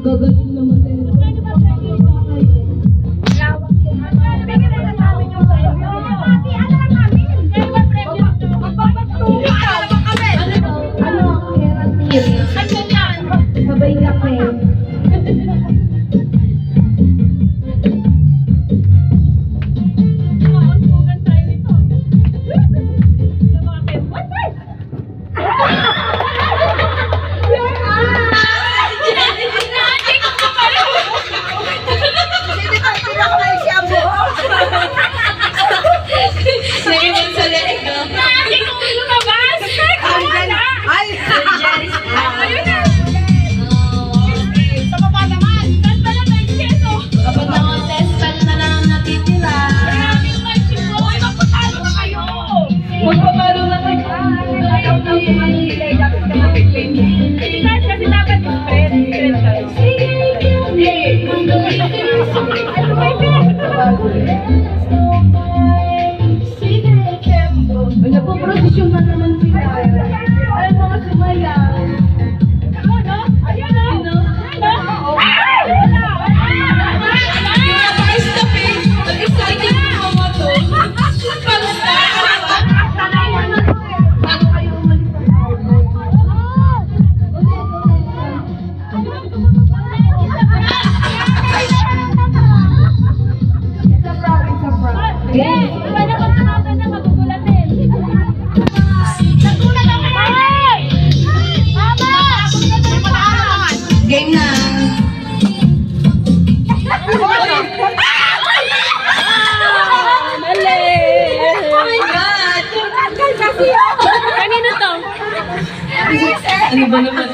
gagaling naman tayo. Ano ba sa inyo? Lawak yung ano. Bigyan na lang namin yung premyo. Pati, ano lang namin? Kaya ba premyo ito? Magpapatuloy ka. Ano ang keratin? Ano yan? Sabay kape. Mauntugan tayo nito. Lumakit. What? Naiwan sa leeg, no? Lagi kong lumabas! Ay! Ayun na! Sa baba naman! Saan pala tayo keso? Kapag naka-testan na lang natitira. Grabe yung matching ko! Uy, magpapalo na kayo! Magpapalo na tayo. Ayaw na yung manilay. Dapat ka mag-claim. Kasi dapat yung friend. Friend tayo. Ano ba Nagpo-prosesyon na naman sila. Ay, mga sumayaw. Ano, no? Ayun, no? Ano? Stop eh. Nag-excited mo mga to. Bago kayo umalis sa game na. Oh my God! Kanino to? Ano ba naman?